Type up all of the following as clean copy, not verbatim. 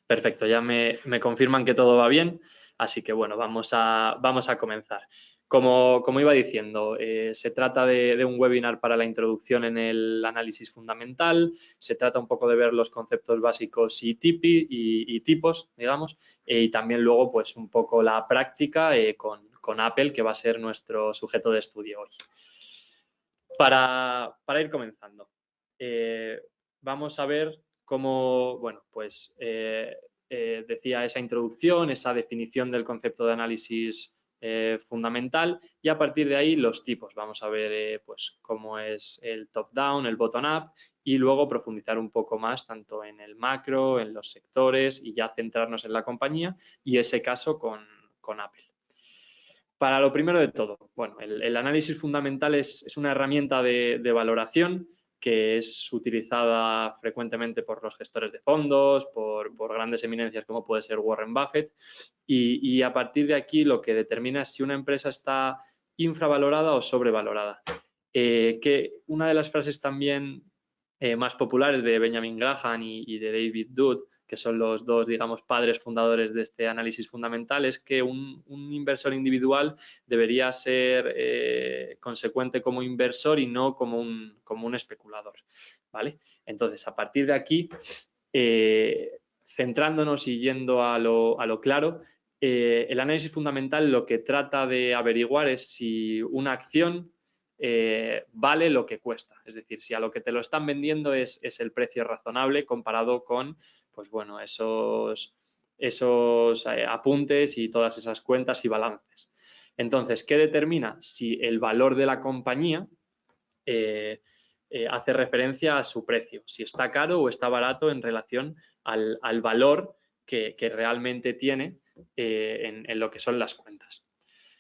Perfecto, ya me confirman que todo va bien, así que bueno, vamos a comenzar. Como iba diciendo, se trata de un webinar para la introducción en el análisis fundamental, se trata un poco de ver los conceptos básicos y tipos, digamos, y también luego pues un poco la práctica con Apple, que va a ser nuestro sujeto de estudio hoy. Para ir comenzando, vamos a ver cómo, bueno, pues decía esa introducción, esa definición del concepto de análisis fundamental y a partir de ahí los tipos. Vamos a ver pues cómo es el top-down, el bottom-up y luego profundizar un poco más tanto en el macro, en los sectores y ya centrarnos en la compañía y ese caso con Apple. Para lo primero de todo, bueno, el análisis fundamental es una herramienta de valoración que es utilizada frecuentemente por los gestores de fondos, por grandes eminencias como puede ser Warren Buffett y a partir de aquí lo que determina es si una empresa está infravalorada o sobrevalorada. Que una de las frases también más populares de Benjamin Graham y de David Dodd, que son los dos, digamos, padres fundadores de este análisis fundamental, es que un inversor individual debería ser consecuente como inversor y no como un especulador, ¿vale? Entonces, a partir de aquí, centrándonos y yendo a lo claro, el análisis fundamental lo que trata de averiguar es si una acción vale lo que cuesta, es decir, si a lo que te lo están vendiendo es el precio razonable comparado con, pues bueno, esos apuntes y todas esas cuentas y balances. Entonces, ¿qué determina si el valor de la compañía hace referencia a su precio, si está caro o está barato en relación al valor que realmente tiene en lo que son las cuentas?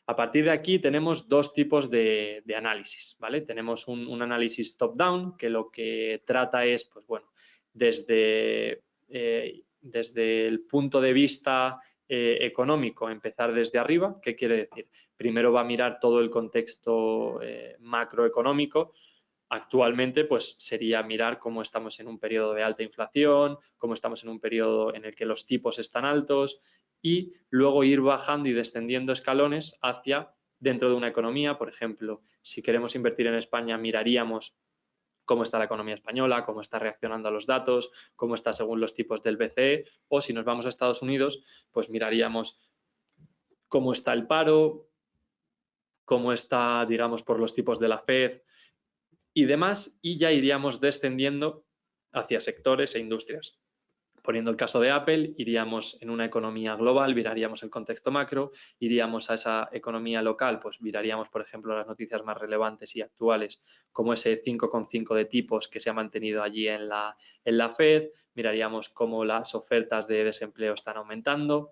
A partir de aquí tenemos dos tipos de análisis, ¿vale? Tenemos un análisis top-down, que lo que trata es, pues bueno, desde el punto de vista económico, empezar desde arriba. ¿Qué quiere decir? Primero va a mirar todo el contexto macroeconómico. Actualmente, pues sería mirar cómo estamos en un periodo de alta inflación, cómo estamos en un periodo en el que los tipos están altos y luego ir bajando y descendiendo escalones hacia dentro de una economía. Por ejemplo, si queremos invertir en España, miraríamos cómo está la economía española, cómo está reaccionando a los datos, cómo está según los tipos del BCE, o si nos vamos a Estados Unidos, pues miraríamos cómo está el paro, cómo está, digamos, por los tipos de la Fed y demás, y ya iríamos descendiendo hacia sectores e industrias. Poniendo el caso de Apple, iríamos en una economía global, miraríamos el contexto macro, iríamos a esa economía local, pues miraríamos, por ejemplo, las noticias más relevantes y actuales, como ese 5,5 de tipos que se ha mantenido allí en la Fed, miraríamos cómo las ofertas de desempleo están aumentando,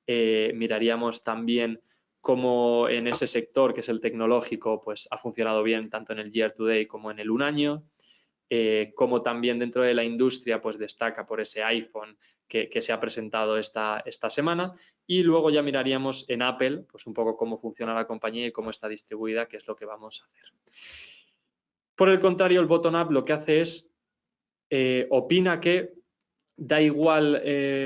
miraríamos también cómo en ese sector, que es el tecnológico, pues ha funcionado bien tanto en el year to date como en el un año. Como también dentro de la industria pues destaca por ese iPhone que se ha presentado esta semana y luego ya miraríamos en Apple pues un poco cómo funciona la compañía y cómo está distribuida, que es lo que vamos a hacer. Por el contrario, el bottom-up lo que hace es opina que da igual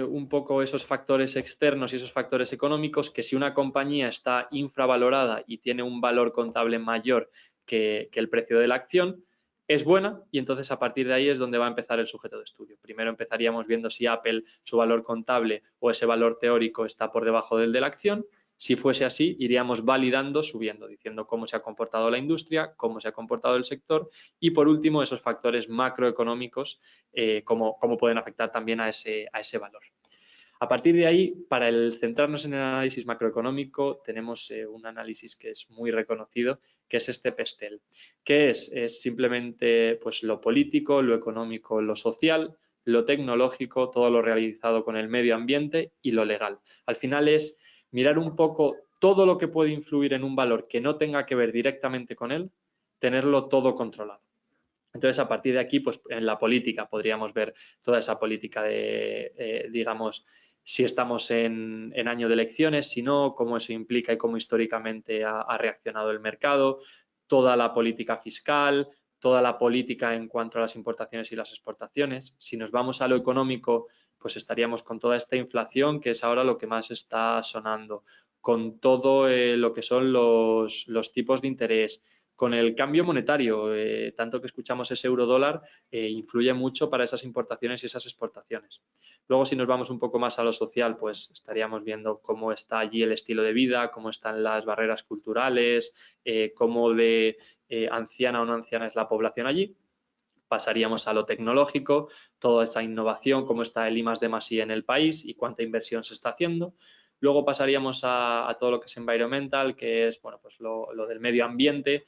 un poco esos factores externos y esos factores económicos, que si una compañía está infravalorada y tiene un valor contable mayor que el precio de la acción, es buena y entonces a partir de ahí es donde va a empezar el sujeto de estudio. Primero empezaríamos viendo si Apple, su valor contable o ese valor teórico está por debajo del de la acción. Si fuese así, iríamos validando, subiendo, diciendo cómo se ha comportado la industria, cómo se ha comportado el sector y, por último, esos factores macroeconómicos, cómo pueden afectar también a ese valor. A partir de ahí, para centrarnos en el análisis macroeconómico, tenemos un análisis que es muy reconocido, que es este PESTEL, que es simplemente pues, lo político, lo económico, lo social, lo tecnológico, todo lo realizado con el medio ambiente y lo legal. Al final es mirar un poco todo lo que puede influir en un valor que no tenga que ver directamente con él, tenerlo todo controlado. Entonces, a partir de aquí, pues en la política podríamos ver toda esa política de, digamos, si estamos en año de elecciones, si no, cómo eso implica y cómo históricamente ha reaccionado el mercado, toda la política fiscal, toda la política en cuanto a las importaciones y las exportaciones. Si nos vamos a lo económico, pues estaríamos con toda esta inflación, que es ahora lo que más está sonando, con todo lo que son los tipos de interés, con el cambio monetario, tanto que escuchamos ese euro-dólar, influye mucho para esas importaciones y esas exportaciones. Luego, si nos vamos un poco más a lo social, pues estaríamos viendo cómo está allí el estilo de vida, cómo están las barreras culturales, cómo de anciana o no anciana es la población allí. Pasaríamos a lo tecnológico, toda esa innovación, cómo está el I+D+I en el país y cuánta inversión se está haciendo. Luego pasaríamos a todo lo que es environmental, que es bueno, pues lo del medio ambiente.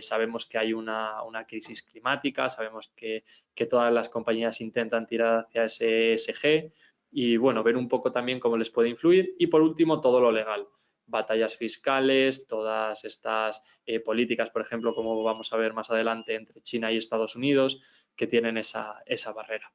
Sabemos que hay una crisis climática, sabemos que todas las compañías intentan tirar hacia ese ESG y bueno, ver un poco también cómo les puede influir. Y por último, todo lo legal. Batallas fiscales, todas estas políticas, por ejemplo, como vamos a ver más adelante entre China y Estados Unidos, que tienen esa barrera.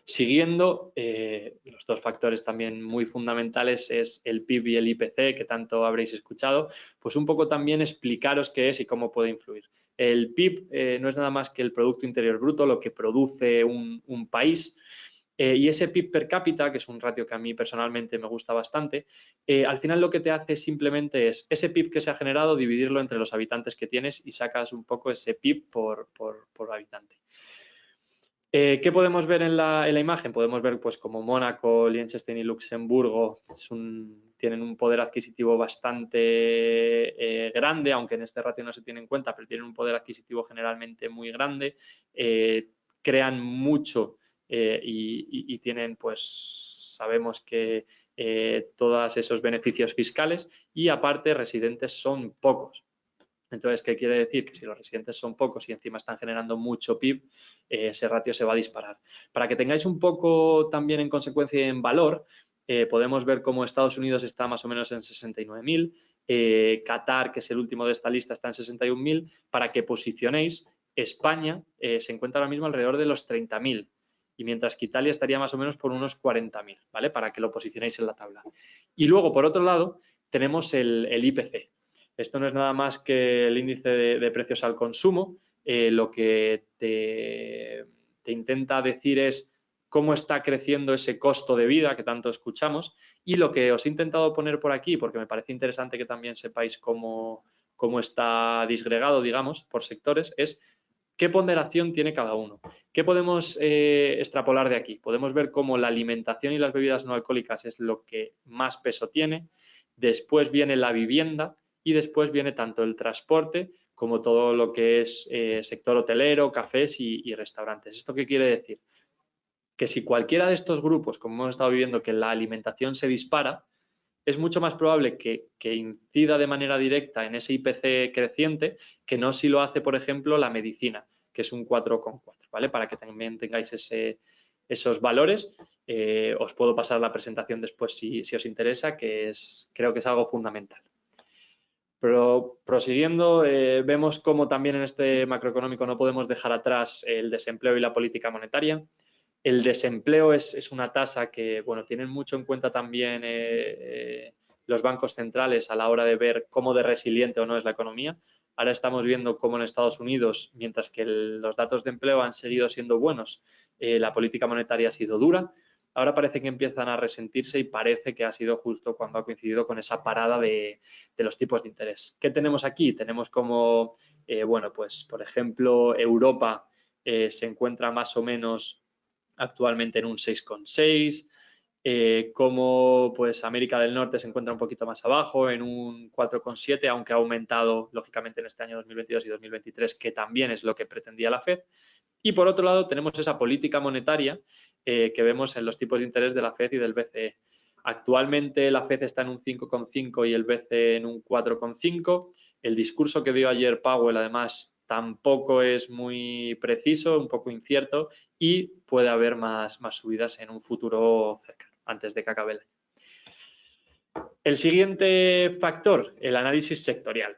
Siguiendo, los dos factores también muy fundamentales es el PIB y el IPC, que tanto habréis escuchado, pues un poco también explicaros qué es y cómo puede influir. El PIB no es nada más que el Producto Interior Bruto, lo que produce un país. Y ese PIB per cápita, que es un ratio que a mí personalmente me gusta bastante, al final lo que te hace simplemente es ese PIB que se ha generado, dividirlo entre los habitantes que tienes y sacas un poco ese PIB por habitante. ¿Qué podemos ver en la imagen? Podemos ver pues como Mónaco, Liechtenstein y Luxemburgo tienen un poder adquisitivo bastante grande, aunque en este ratio no se tiene en cuenta, pero tienen un poder adquisitivo generalmente muy grande, crean mucho y tienen, pues sabemos que todos esos beneficios fiscales y aparte residentes son pocos. Entonces, ¿qué quiere decir? Que si los residentes son pocos y encima están generando mucho PIB, ese ratio se va a disparar. Para que tengáis un poco también en consecuencia en valor, podemos ver cómo Estados Unidos está más o menos en 69.000, Qatar, que es el último de esta lista, está en 61.000. Para que posicionéis, España se encuentra ahora mismo alrededor de los 30.000 y mientras que Italia estaría más o menos por unos 40.000, ¿vale? Para que lo posicionéis en la tabla. Y luego, por otro lado, tenemos el IPC. Esto no es nada más que el índice de precios al consumo. Lo que te intenta decir es cómo está creciendo ese costo de vida que tanto escuchamos. Y lo que os he intentado poner por aquí, porque me parece interesante que también sepáis cómo está disgregado, digamos, por sectores, es qué ponderación tiene cada uno. ¿Qué podemos extrapolar de aquí? Podemos ver cómo la alimentación y las bebidas no alcohólicas es lo que más peso tiene. Después viene la vivienda y después viene tanto el transporte como todo lo que es sector hotelero, cafés y restaurantes. ¿Esto qué quiere decir? Que si cualquiera de estos grupos, como hemos estado viviendo, que la alimentación se dispara, es mucho más probable que incida de manera directa en ese IPC creciente que no si lo hace, por ejemplo, la medicina, que es un 4,4, ¿vale? Para que también tengáis esos valores. Os puedo pasar la presentación después si os interesa, que creo que es algo fundamental. Pero prosiguiendo, vemos cómo también en este macroeconómico no podemos dejar atrás el desempleo y la política monetaria. El desempleo es una tasa que, bueno, tienen mucho en cuenta también los bancos centrales a la hora de ver cómo de resiliente o no es la economía. Ahora estamos viendo cómo en Estados Unidos, mientras que los datos de empleo han seguido siendo buenos, la política monetaria ha sido dura. Ahora parece que empiezan a resentirse y parece que ha sido justo cuando ha coincidido con esa parada de los tipos de interés. ¿Qué tenemos aquí? Tenemos como, bueno, pues por ejemplo, Europa se encuentra más o menos actualmente en un 6,6, como pues América del Norte se encuentra un poquito más abajo en un 4,7, aunque ha aumentado lógicamente en este año 2022 y 2023, que también es lo que pretendía la FED. Y por otro lado tenemos esa política monetaria que vemos en los tipos de interés de la FED y del BCE. Actualmente la FED está en un 5,5 y el BCE en un 4,5. El discurso que dio ayer Powell además tampoco es muy preciso, un poco incierto y puede haber más subidas en un futuro cercano, antes de que acabe el año. El siguiente factor, el análisis sectorial.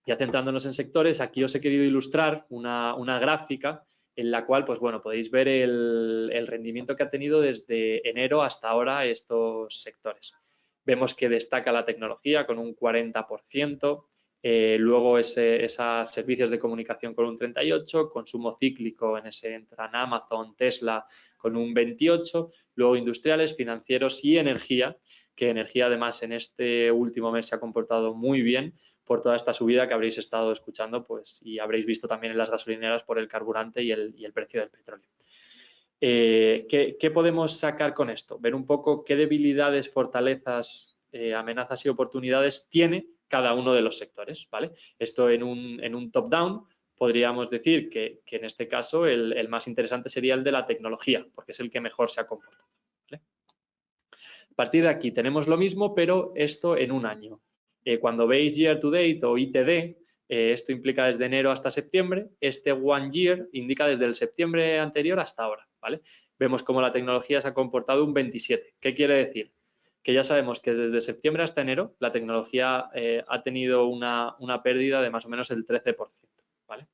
Ya centrándonos en sectores, aquí os he querido ilustrar una gráfica en la cual, pues bueno, podéis ver el rendimiento que ha tenido desde enero hasta ahora estos sectores. Vemos que destaca la tecnología con un 40%, Luego esos servicios de comunicación con un 38, consumo cíclico, en ese entran Amazon, Tesla con un 28, luego industriales, financieros y energía, que energía además en este último mes se ha comportado muy bien por toda esta subida que habréis estado escuchando, pues, y habréis visto también en las gasolineras por el carburante y el precio del petróleo. ¿Qué podemos sacar con esto? Ver un poco qué debilidades, fortalezas, amenazas y oportunidades tiene cada uno de los sectores, ¿vale? Esto en un top-down podríamos decir que en este caso el más interesante sería el de la tecnología, porque es el que mejor se ha comportado, ¿vale? A partir de aquí tenemos lo mismo, pero esto en un año. Cuando veis year to date o ITD, esto implica desde enero hasta septiembre, este one year indica desde el septiembre anterior hasta ahora, ¿vale? Vemos cómo la tecnología se ha comportado un 27. ¿Qué quiere decir? Que ya sabemos que desde septiembre hasta enero la tecnología ha tenido una pérdida de más o menos el 13%, ¿vale?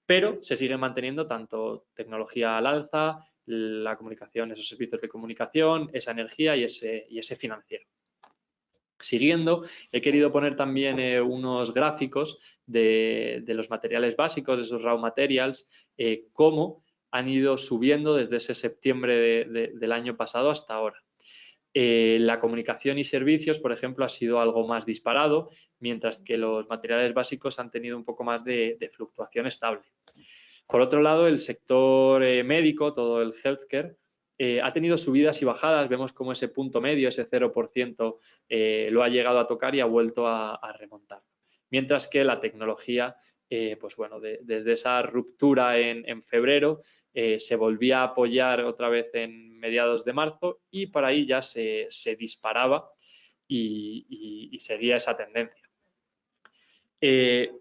Pero se sigue manteniendo tanto tecnología al alza, la comunicación, esos servicios de comunicación, esa energía y ese financiero. Siguiendo, he querido poner también unos gráficos de los materiales básicos, de esos raw materials, cómo han ido subiendo desde ese septiembre del año pasado hasta ahora. La comunicación y servicios, por ejemplo, ha sido algo más disparado, mientras que los materiales básicos han tenido un poco más de fluctuación estable. Por otro lado, el sector médico, todo el healthcare, ha tenido subidas y bajadas. Vemos como ese punto medio, ese 0%, lo ha llegado a tocar y ha vuelto a remontar. Mientras que la tecnología, pues bueno, desde esa ruptura en febrero, se volvía a apoyar otra vez en mediados de marzo y por ahí ya se disparaba y seguía esa tendencia.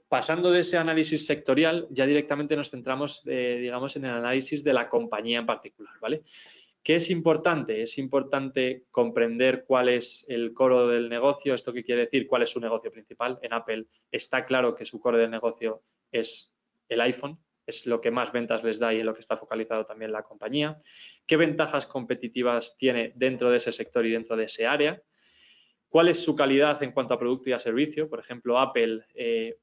Pasando de ese análisis sectorial, ya directamente nos centramos, digamos, en el análisis de la compañía en particular, ¿vale? ¿Qué es importante? Es importante comprender cuál es el core del negocio. ¿Esto qué quiere decir? ¿Cuál es su negocio principal? En Apple está claro que su core del negocio es el iPhone, es lo que más ventas les da y en lo que está focalizado también la compañía. ¿Qué ventajas competitivas tiene dentro de ese sector y dentro de ese área? ¿Cuál es su calidad en cuanto a producto y a servicio? Por ejemplo, Apple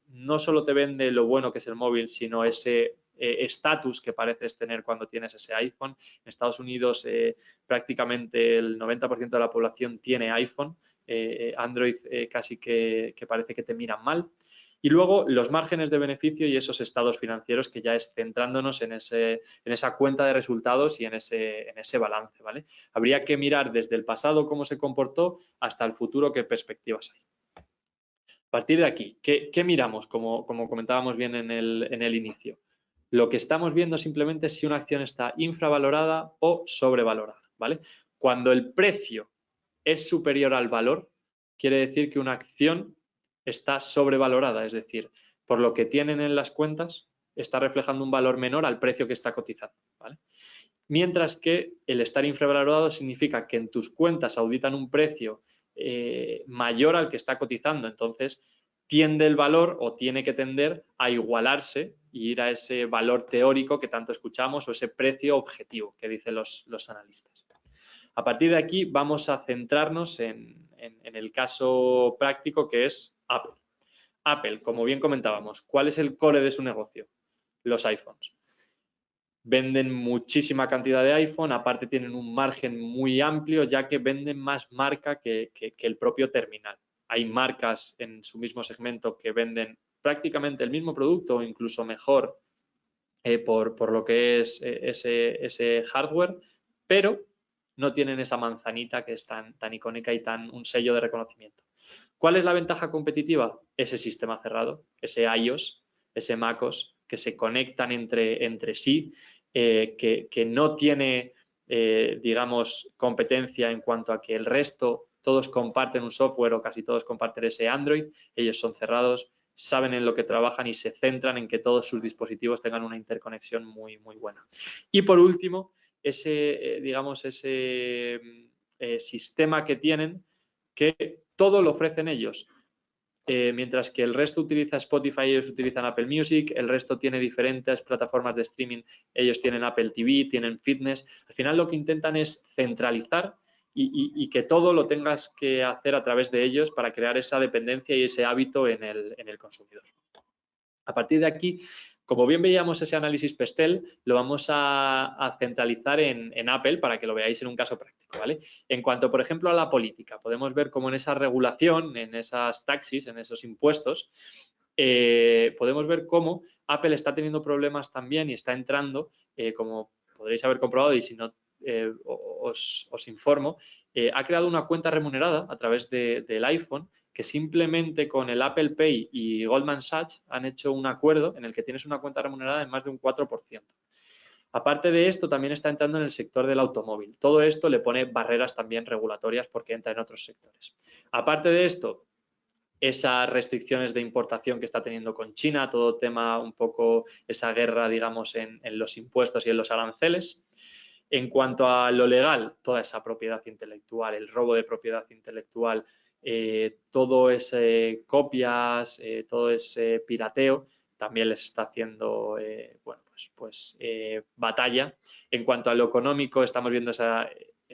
no solo te vende lo bueno que es el móvil, sino ese estatus que pareces tener cuando tienes ese iPhone. En Estados Unidos prácticamente el 90% de la población tiene iPhone. Android casi que parece que te miran mal. Y luego los márgenes de beneficio y esos estados financieros, que ya es centrándonos en esa cuenta de resultados y en ese balance, ¿vale? Habría que mirar desde el pasado cómo se comportó hasta el futuro qué perspectivas hay. A partir de aquí, ¿qué miramos? Como comentábamos bien en el inicio. Lo que estamos viendo simplemente es si una acción está infravalorada o sobrevalorada, ¿vale? Cuando el precio es superior al valor, quiere decir que una acción está sobrevalorada, es decir, por lo que tienen en las cuentas, está reflejando un valor menor al precio que está cotizando, ¿vale? Mientras que el estar infravalorado significa que en tus cuentas auditan un precio mayor al que está cotizando, entonces tiende el valor o tiene que tender a igualarse y ir a ese valor teórico que tanto escuchamos o ese precio objetivo que dicen los analistas. A partir de aquí vamos a centrarnos en el caso práctico que es Apple. Apple, como bien comentábamos, ¿cuál es el core de su negocio? Los iPhones. Venden muchísima cantidad de iPhone, aparte tienen un margen muy amplio ya que venden más marca que el propio terminal. Hay marcas en su mismo segmento que venden prácticamente el mismo producto o incluso mejor por lo que es ese hardware, pero no tienen esa manzanita que es tan icónica y un sello de reconocimiento. ¿Cuál es la ventaja competitiva? Ese sistema cerrado, ese iOS, ese MacOS, que se conectan entre sí, que no tiene, digamos, competencia en cuanto a que el resto, todos comparten un software o casi todos comparten ese Android, ellos son cerrados, saben en lo que trabajan y se centran en que todos sus dispositivos tengan una interconexión muy, muy buena. Y por último, ese sistema que tienen, que todo lo ofrecen ellos. Mientras que el resto utiliza Spotify, ellos utilizan Apple Music, el resto tiene diferentes plataformas de streaming, ellos tienen Apple TV, tienen Fitness. Al final lo que intentan es centralizar y que todo lo tengas que hacer a través de ellos para crear esa dependencia y ese hábito en el consumidor. A partir de aquí, como bien veíamos ese análisis Pestel, lo vamos a centralizar en Apple para que lo veáis en un caso práctico, ¿vale? En cuanto, por ejemplo, a la política, podemos ver cómo en esa regulación, en esas taxis, en esos impuestos, podemos ver cómo Apple está teniendo problemas también y está entrando, como podréis haber comprobado y si no os informo, ha creado una cuenta remunerada a través del iPhone que simplemente con el Apple Pay y Goldman Sachs han hecho un acuerdo en el que tienes una cuenta remunerada en más de un 4%. Aparte de esto, también está entrando en el sector del automóvil. Todo esto le pone barreras también regulatorias porque entra en otros sectores. Aparte de esto, esas restricciones de importación que está teniendo con China, todo tema un poco esa guerra, digamos, en los impuestos y en los aranceles. En cuanto a lo legal, toda esa propiedad intelectual, el robo de propiedad intelectual, todo ese copias, todo ese pirateo, también les está haciendo batalla. En cuanto a lo económico, estamos viendo ese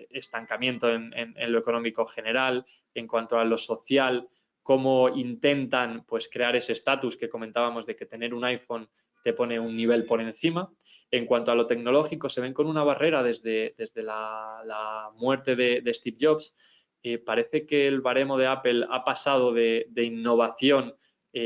estancamiento en lo económico general. En cuanto a lo social, cómo intentan pues crear ese estatus que comentábamos de que tener un iPhone te pone un nivel por encima. En cuanto a lo tecnológico, se ven con una barrera desde la muerte de Steve Jobs. Parece que el baremo de Apple ha pasado de innovación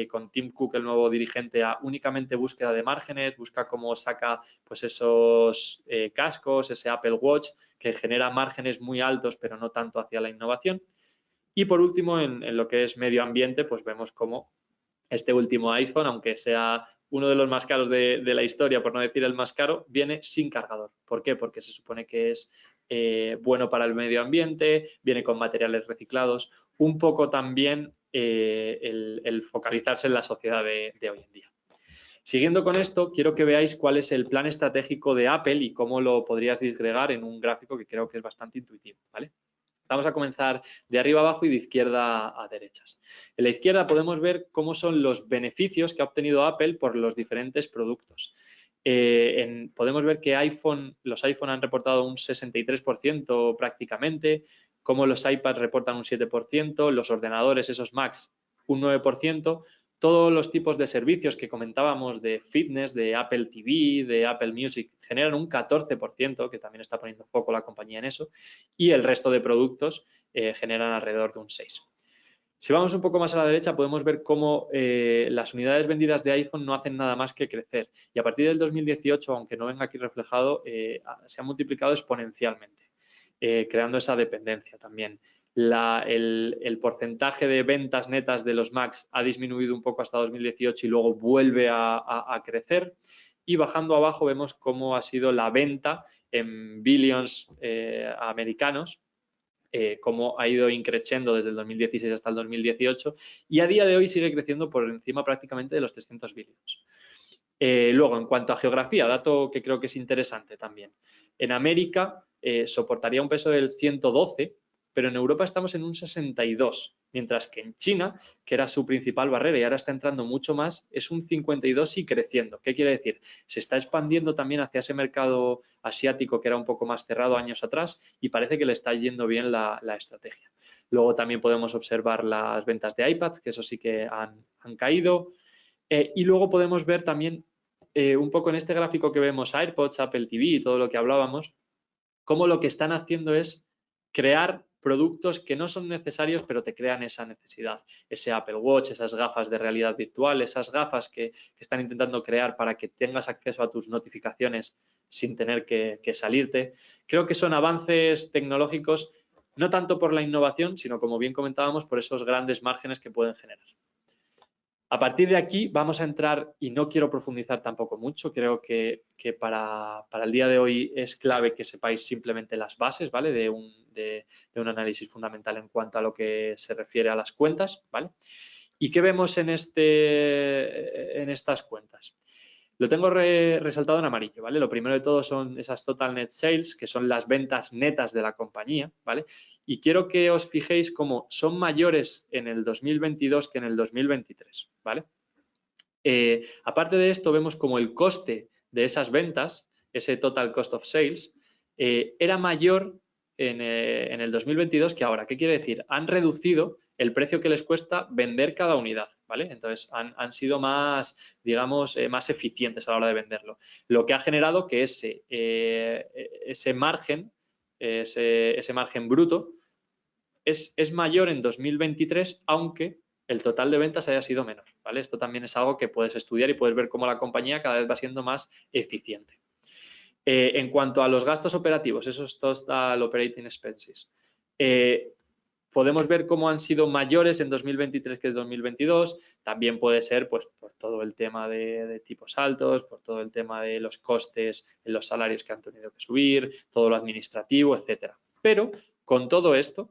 con Tim Cook, el nuevo dirigente, a únicamente búsqueda de márgenes, busca cómo saca pues esos cascos, ese Apple Watch, que genera márgenes muy altos, pero no tanto hacia la innovación. Y por último, en lo que es medio ambiente, pues vemos cómo este último iPhone, aunque sea uno de los más caros de la historia, por no decir el más caro, viene sin cargador. ¿Por qué? Porque se supone que es bueno para el medio ambiente, viene con materiales reciclados, un poco también el focalizarse en la sociedad de hoy en día. Siguiendo con esto, quiero que veáis cuál es el plan estratégico de Apple y cómo lo podrías disgregar en un gráfico que creo que es bastante intuitivo, ¿vale? Vamos a comenzar de arriba abajo y de izquierda a derechas. En la izquierda podemos ver cómo son los beneficios que ha obtenido Apple por los diferentes productos. Podemos ver que los iPhone han reportado un 63% prácticamente, cómo los iPads reportan un 7%, los ordenadores, esos Macs, un 9%, todos los tipos de servicios que comentábamos de fitness, de Apple TV, de Apple Music, generan un 14%, que también está poniendo foco la compañía en eso, y el resto de productos generan alrededor de un 6%. Si vamos un poco más a la derecha, podemos ver cómo las unidades vendidas de iPhone no hacen nada más que crecer. Y a partir del 2018, aunque no venga aquí reflejado, se ha multiplicado exponencialmente, creando esa dependencia también. El porcentaje de ventas netas de los Macs ha disminuido un poco hasta 2018 y luego vuelve a crecer. Y bajando abajo vemos cómo ha sido la venta en billions americanos, cómo ha ido increciendo desde el 2016 hasta el 2018 y a día de hoy sigue creciendo por encima prácticamente de los 300 billions. Luego, en cuanto a geografía, dato que creo que es interesante también. En América soportaría un peso del 112, pero en Europa estamos en un 62, mientras que en China, que era su principal barrera y ahora está entrando mucho más, es un 52 y creciendo. ¿Qué quiere decir? Se está expandiendo también hacia ese mercado asiático que era un poco más cerrado años atrás y parece que le está yendo bien la estrategia. Luego también podemos observar las ventas de iPads, que eso sí que han caído. Y luego podemos ver también un poco en este gráfico que vemos AirPods, Apple TV y todo lo que hablábamos, cómo lo que están haciendo es crear productos que no son necesarios, pero te crean esa necesidad. Ese Apple Watch, esas gafas de realidad virtual, esas gafas que están intentando crear para que tengas acceso a tus notificaciones sin tener que salirte. Creo que son avances tecnológicos, no tanto por la innovación, sino como bien comentábamos, por esos grandes márgenes que pueden generar. A partir de aquí vamos a entrar, y no quiero profundizar tampoco mucho, creo que para el día de hoy es clave que sepáis simplemente las bases, ¿vale? De un análisis fundamental en cuanto a lo que se refiere a las cuentas, ¿vale? ¿Y qué vemos en estas cuentas? Lo tengo resaltado en amarillo, ¿vale? Lo primero de todo son esas total net sales, que son las ventas netas de la compañía, ¿vale? Y quiero que os fijéis cómo son mayores en el 2022 que en el 2023, ¿vale? Aparte de esto, vemos como el coste de esas ventas, ese total cost of sales, era mayor en el 2022 que ahora. ¿Qué quiere decir? Han reducido el precio que les cuesta vender cada unidad, ¿vale? Entonces han sido más, digamos, más eficientes a la hora de venderlo. Lo que ha generado que ese margen bruto es mayor en 2023, aunque el total de ventas haya sido menor, ¿vale? Esto también es algo que puedes estudiar y puedes ver cómo la compañía cada vez va siendo más eficiente. En cuanto a los gastos operativos, eso es Total Operating Expenses. Podemos ver cómo han sido mayores en 2023 que en 2022. También puede ser pues, por todo el tema de tipos altos, por todo el tema de los costes en los salarios que han tenido que subir, todo lo administrativo, etcétera. Pero con todo esto,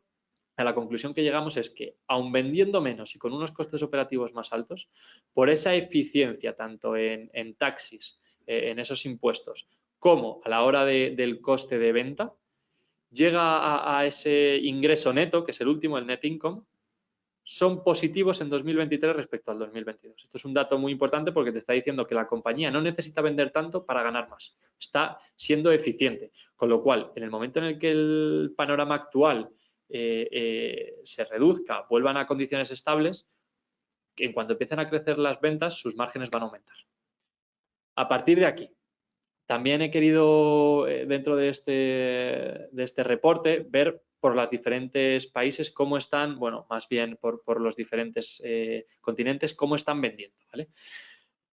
a la conclusión que llegamos es que, aun vendiendo menos y con unos costes operativos más altos, por esa eficiencia tanto en taxis, en esos impuestos, como a la hora del coste de venta, llega a ese ingreso neto, que es el último, el net income, son positivos en 2023 respecto al 2022. Esto es un dato muy importante porque te está diciendo que la compañía no necesita vender tanto para ganar más. Está siendo eficiente. Con lo cual, en el momento en el que el panorama actual se reduzca, vuelvan a condiciones estables, en cuanto empiecen a crecer las ventas, sus márgenes van a aumentar. A partir de aquí, también he querido, dentro de este reporte, ver por los diferentes países cómo están, bueno, más bien por los diferentes continentes, cómo están vendiendo, ¿vale?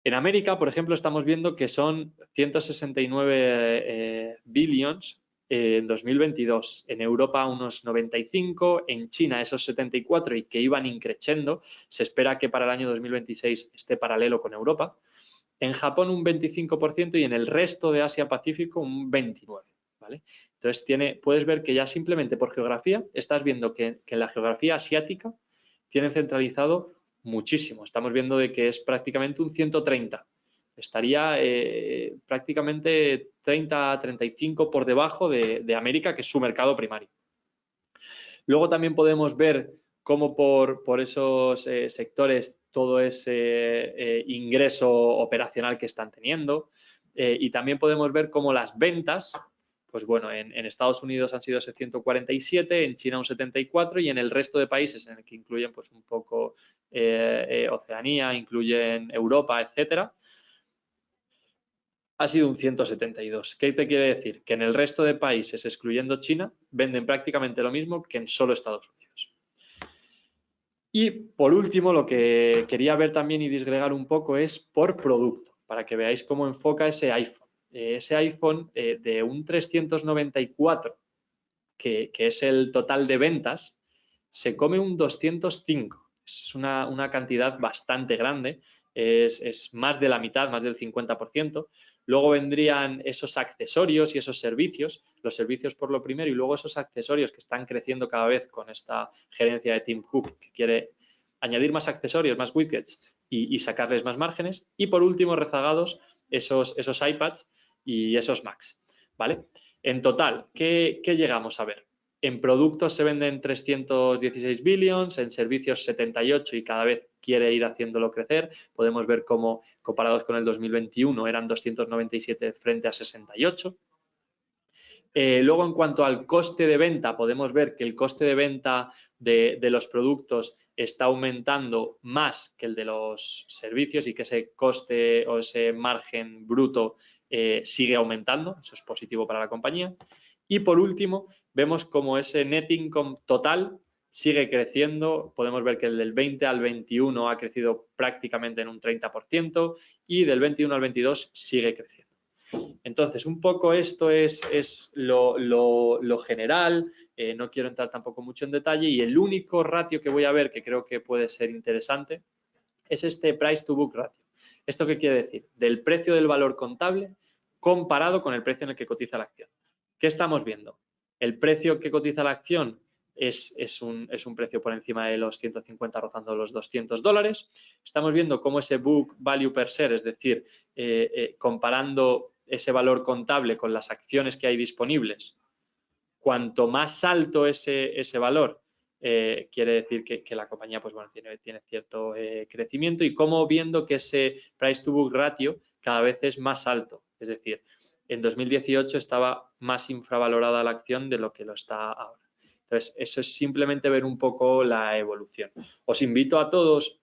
En América, por ejemplo, estamos viendo que son 169 billions en 2022, en Europa unos 95, en China esos 74 y que iban increciendo. Se espera que para el año 2026 esté paralelo con Europa. En Japón un 25% y en el resto de Asia-Pacífico un 29%, ¿vale? Entonces puedes ver que ya simplemente por geografía estás viendo que en la geografía asiática tienen centralizado muchísimo. Estamos viendo de que es prácticamente un 130. Estaría prácticamente 30-35 por debajo de América, que es su mercado primario. Luego también podemos ver cómo por esos sectores todo ese ingreso operacional que están teniendo y también podemos ver cómo las ventas, pues bueno, en Estados Unidos han sido ese 147, en China un 74 y en el resto de países en el que incluyen pues un poco Oceanía, incluyen Europa, etcétera, ha sido un 172. ¿Qué te quiere decir? Que en el resto de países, excluyendo China, venden prácticamente lo mismo que en solo Estados Unidos. Y por último, lo que quería ver también y disgregar un poco es por producto, para que veáis cómo enfoca ese iPhone. Ese iPhone de un 394, que es el total de ventas, se come un 205. Es una cantidad bastante grande, es más de la mitad, más del 50%. Luego vendrían esos accesorios y esos servicios, los servicios por lo primero y luego esos accesorios que están creciendo cada vez con esta gerencia de Tim Cook que quiere añadir más accesorios, más widgets y sacarles más márgenes. Y por último, rezagados, esos iPads y esos Macs, ¿vale? En total, ¿qué llegamos a ver? En productos se venden 316 billions, en servicios 78 y cada vez quiere ir haciéndolo crecer. Podemos ver cómo comparados con el 2021 eran 297 frente a 68. Luego, en cuanto al coste de venta, podemos ver que el coste de venta de los productos está aumentando más que el de los servicios y que ese coste o ese margen bruto sigue aumentando. Eso es positivo para la compañía. Y por último, vemos como ese net income total sigue creciendo. Podemos ver que el del 20 al 21 ha crecido prácticamente en un 30% y del 21 al 22 sigue creciendo. Entonces, un poco esto es lo general, no quiero entrar tampoco mucho en detalle y el único ratio que voy a ver que creo que puede ser interesante es este price to book ratio. ¿Esto qué quiere decir? Del precio del valor contable comparado con el precio en el que cotiza la acción. ¿Qué estamos viendo? El precio que cotiza la acción es un precio por encima de los 150, rozando los $200. Estamos viendo cómo ese book value per share, es decir, comparando ese valor contable con las acciones que hay disponibles, cuanto más alto ese valor, quiere decir que la compañía pues, bueno, tiene cierto crecimiento y como viendo que ese price to book ratio cada vez es más alto. Es decir, en 2018 estaba más infravalorada la acción de lo que lo está ahora. Entonces, eso es simplemente ver un poco la evolución. Os invito a todos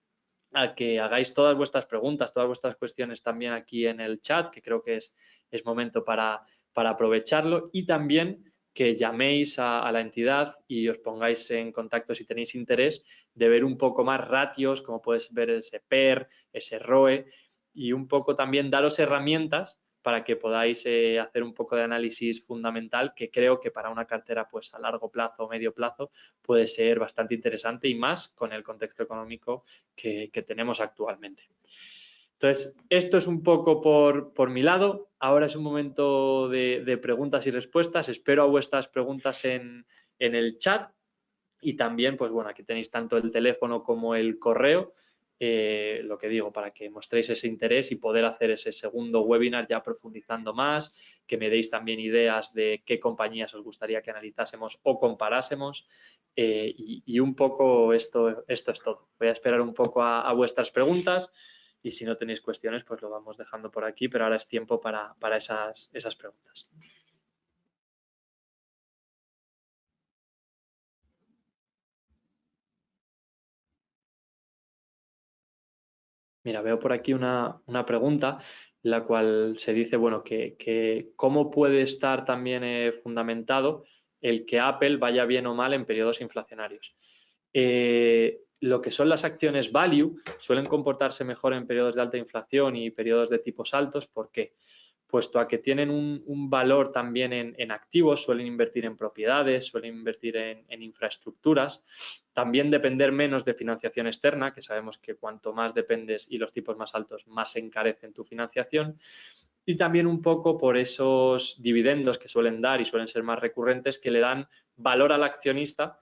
a que hagáis todas vuestras preguntas, todas vuestras cuestiones también aquí en el chat, que creo que es momento para aprovecharlo, y también que llaméis a la entidad y os pongáis en contacto si tenéis interés de ver un poco más ratios, como puedes ver ese PER, ese ROE, y un poco también daros herramientas para que podáis hacer un poco de análisis fundamental, que creo que para una cartera pues a largo plazo o medio plazo puede ser bastante interesante, y más con el contexto económico que tenemos actualmente. Entonces, esto es un poco por mi lado. Ahora es un momento de preguntas y respuestas. Espero a vuestras preguntas en el chat, y también, pues bueno, aquí tenéis tanto el teléfono como el correo, lo que digo, para que mostréis ese interés y poder hacer ese segundo webinar ya profundizando más, que me deis también ideas de qué compañías os gustaría que analizásemos o comparásemos, y un poco esto es todo. Voy a esperar un poco a vuestras preguntas, y si no tenéis cuestiones, pues lo vamos dejando por aquí, pero ahora es tiempo para esas preguntas. Mira, veo por aquí una pregunta, la cual se dice, bueno, que cómo puede estar también fundamentado el que Apple vaya bien o mal en periodos inflacionarios. Lo que son las acciones value suelen comportarse mejor en periodos de alta inflación y periodos de tipos altos. ¿Por qué? Puesto a que tienen un valor también en activos, suelen invertir en propiedades, suelen invertir en infraestructuras, también depender menos de financiación externa, que sabemos que cuanto más dependes y los tipos más altos, más se encarecen tu financiación, y también un poco por esos dividendos que suelen dar y suelen ser más recurrentes, que le dan valor al accionista,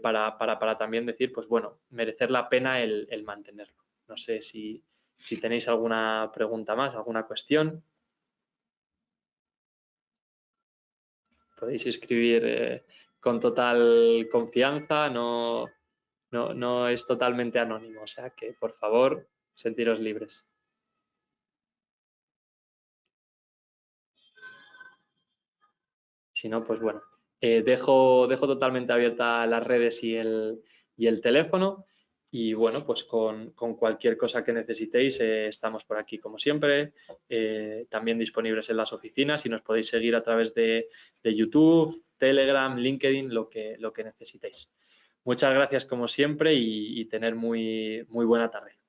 para también decir, pues bueno, merecer la pena el mantenerlo. No sé si tenéis alguna pregunta más, alguna cuestión. Podéis escribir con total confianza, no es totalmente anónimo, o sea que por favor, sentiros libres. Si no, pues bueno, dejo totalmente abiertas las redes y el teléfono, y bueno, pues con cualquier cosa que necesitéis, estamos por aquí como siempre, también disponibles en las oficinas, y nos podéis seguir a través de YouTube, Telegram, LinkedIn, lo que necesitéis. Muchas gracias como siempre, y tener muy buena tarde.